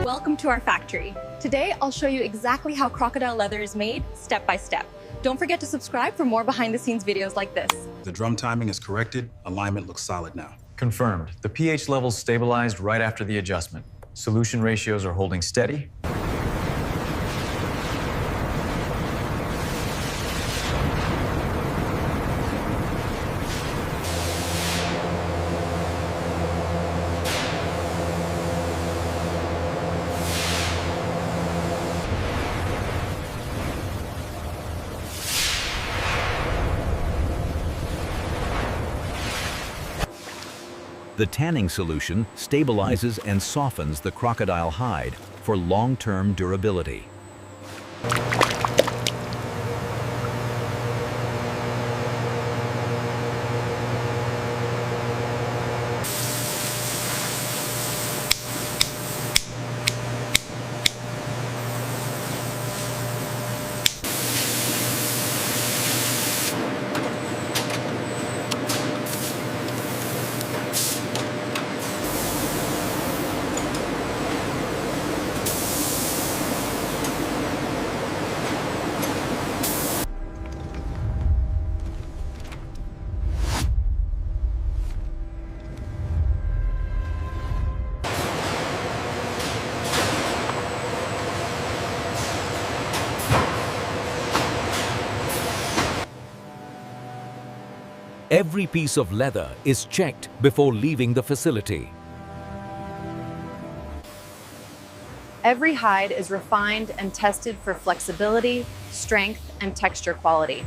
Welcome to our factory. Today, I'll show you exactly how crocodile leather is made, step by step. Don't forget to subscribe for more behind-the-scenes videos like this. The drum timing is corrected. Alignment looks solid now. Confirmed. The pH levels stabilized right after the adjustment. Solution ratios are holding steady. The tanning solution stabilizes and softens the crocodile hide for long-term durability. Every piece of leather is checked before leaving the facility. Every hide is refined and tested for flexibility, strength, and texture quality.